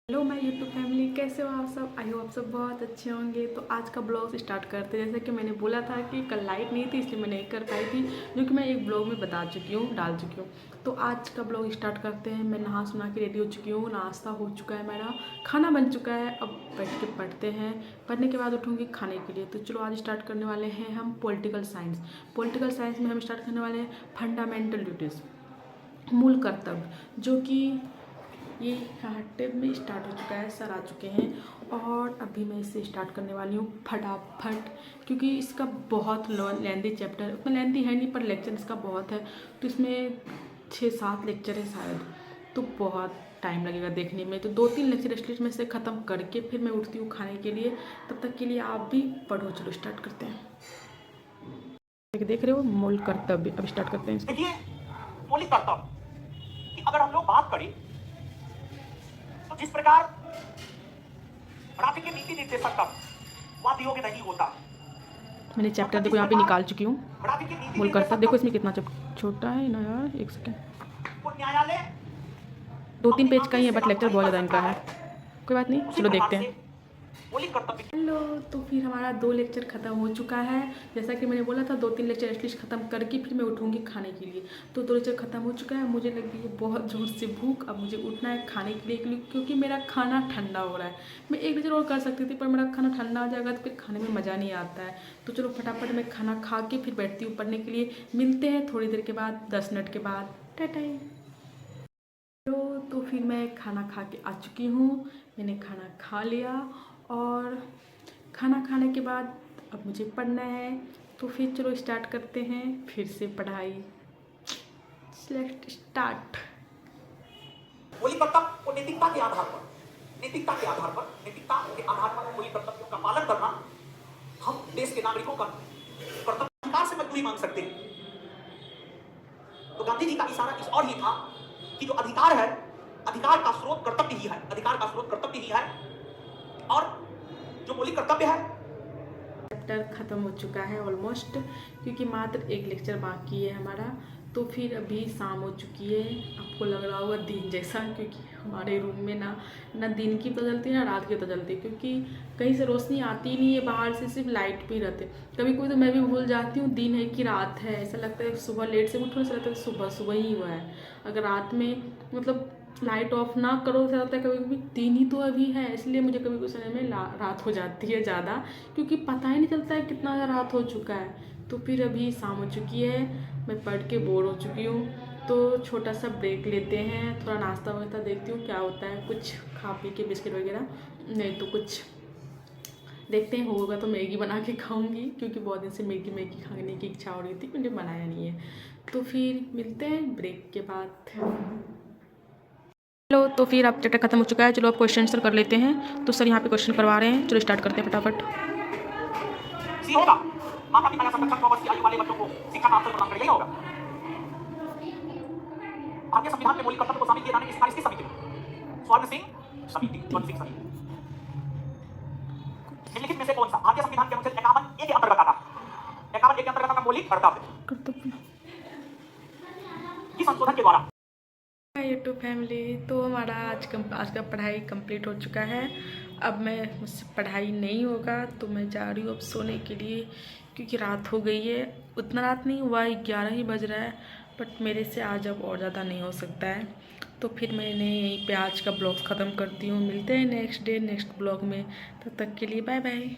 Hello my YouTube family, कैसे हो आप सब। आई होप आप सब बहुत अच्छे होंगे। तो आज का ब्लॉग स्टार्ट करते हैं। जैसे कि मैंने बोला था कि कल लाइट नहीं थी इसलिए मैं नहीं कर पाई थी, जो कि मैं एक ब्लॉग में बता चुकी हूँ, डाल चुकी हूँ। तो आज का ब्लॉग स्टार्ट करते हैं। मैं नहा सुना के रेडी हो चुकी हूँ, नाश्ता हो चुका है, मेरा खाना बन चुका है। अब बैठ के पढ़ते हैं, पढ़ने के बाद उठूँगी खाने के लिए। तो चलो आज स्टार्ट करने वाले हैं हम पॉलिटिकल साइंस। पॉलिटिकल साइंस में हम स्टार्ट करने वाले हैं फंडामेंटल ड्यूटीज़, मूल कर्तव्य, जो कि ये घाटे में स्टार्ट हो चुका है, सर आ चुके हैं। और अभी मैं इसे स्टार्ट करने वाली हूँ फटाफट, क्योंकि इसका बहुत लेंदी चैप्टर, उतना लेंदी है नहीं पर लेक्चर इसका बहुत है। तो इसमें 6-7 लेक्चर है शायद, तो बहुत टाइम लगेगा देखने में। तो 2-3 लेक्चर एटलीस्ट मैं इसे ख़त्म करके फिर मैं उठती हूँ खाने के लिए। तब तक के लिए आप भी पढ़ो। चलो स्टार्ट करते हैं। देख रहे हो मूल कर्तव्य, अब स्टार्ट करते हैं इसको। देखिए, मौलिक कर्तव्य कि अगर हम लोग बात करें तो जिस प्रकार राज्य के नीति निर्देशक तक वादियों में नहीं होता, मैंने चैप्टर देखो यहाँ पे निकाल चुकी हूँ। राज्य के नीति मूल कर्तव्य देखो इसमें निर्देशक कितना छोटा है ना यार, एक सेकेंड। को न्यायालय 2-3 पेज का ही है, बट लेक्चर बहुत ज़्यादा इनका है। कोई बात नहीं, उसी चलो प्रकार देखते से हैं। मौलिक कर्तव्य। हेलो, तो फिर हमारा 2 लेक्चर ख़त्म हो चुका है। जैसा कि मैंने बोला था 2-3 लेक्चर एटलीस्ट ख़त्म करके फिर मैं उठूँगी खाने के लिए। तो 2 लेक्चर ख़त्म हो चुका है। मुझे लग गई है बहुत ज़ोर से भूख। अब मुझे उठना है खाने के लिए, क्योंकि मेरा खाना ठंडा हो रहा है। मैं एक लेक्चर और कर सकती थी, पर मेरा खाना ठंडा हो जाएगा तो फिर खाने में मज़ा नहीं आता है। तो चलो फटाफट मैं खाना खा के फिर बैठती हूँ पढ़ने के लिए। मिलते हैं थोड़ी देर के बाद, 10 मिनट के बाद। टाटा। तो फिर मैं खाना खा के आ चुकी हूँ। मैंने खाना खा लिया और खाना खाने के बाद अब मुझे पढ़ना है। तो फिर चलो स्टार्ट करते हैं फिर से पढ़ाई। Let's start. मौलिक कर्तव्य को नैतिकता के आधार पर, नैतिकता के आधार पर, नैतिकता के आधार पर मौलिक कर्तव्यों का पालन करना हम देश के नागरिकों का कर्तव्य। सरकार से मजदूरी मांग सकते हैं। तो गांधी जी का इशारा इस और ही था कि जो अधिकार है, अधिकार का स्रोत कर्तव्य ही है, अधिकार का स्रोत कर्तव्य ही है। और जो मौलिक कर्तव्य है, चैप्टर ख़त्म हो चुका है ऑलमोस्ट, क्योंकि मात्र एक लेक्चर बाकी है हमारा। तो फिर अभी शाम हो चुकी है। आपको लग रहा होगा दिन जैसा, क्योंकि हमारे रूम में ना दिन की पता चलती है ना रात की पता चलती है, क्योंकि कहीं से रोशनी आती ही नहीं है बाहर से, सिर्फ लाइट भी रहते। कभी कोई तो मैं भी भूल जाती हूँ दिन है कि रात है। ऐसा लगता है सुबह लेट से उठो, ऐसा लगता है सुबह सुबह ही हुआ है। अगर रात में मतलब लाइट ऑफ ना करो, ऐसा लगता है कभी कभी दिन ही तो अभी है। इसलिए मुझे कभी कुछ समय में रात हो जाती है ज़्यादा, क्योंकि पता ही नहीं चलता है कितना ज़्यादा रात हो चुका है। तो फिर अभी शाम हो चुकी है, मैं पढ़ के बोर हो चुकी हूँ। तो छोटा सा ब्रेक लेते हैं, थोड़ा नाश्ता वगैरह देखती हूँ क्या होता है, कुछ खा पी के बिस्किट वगैरह, नहीं तो कुछ देखते हैं। होगा तो मैगी बना के खाऊंगी, क्योंकि बहुत दिन से मैगी खाने की इच्छा हो रही थी, मैंने बनाया नहीं है। तो फिर मिलते हैं ब्रेक के बाद। हेलो, तो फिर अब चैप्टर खत्म हो चुका है। चलो अब क्वेश्चन आंसर कर लेते हैं। तो सर यहाँ पे क्वेश्चन करवा रहे हैं, चलो स्टार्ट करते हैं फटाफट। होगा माता पिता या संरक्षक 6 वर्ष की आयु वाले बच्चों को शिक्षा का अवसर प्रदान करेगा, यही होगा। भारतीय संविधान में मौलिक कर्तव्य को शामिल किए जाने की सिफारिश किस समिति ने? स्वर्ण सिंह समिति, स्वर्ण सिंह समिति। निम्नलिखित में से कौन सा भारतीय संविधान के अनुच्छेद 51A के अंतर्गत आता है? 51A के अंतर्गत आता मौलिक कर्तव्य किस संशोधन के द्वारा? यूट्यूब फैमिली, तो हमारा आज का पढ़ाई कंप्लीट हो चुका है। अब मैं मुझसे पढ़ाई नहीं होगा, तो मैं जा रही हूँ अब सोने के लिए, क्योंकि रात हो गई है। उतना रात नहीं हुआ, 11 ही बज रहा है, बट मेरे से आज अब और ज़्यादा नहीं हो सकता है। तो फिर मैंने यहीं पे आज का ब्लॉग ख़त्म करती हूँ। मिलते हैं नेक्स्ट डे नेक्स्ट ब्लॉग में, तब तक के लिए बाय बाय।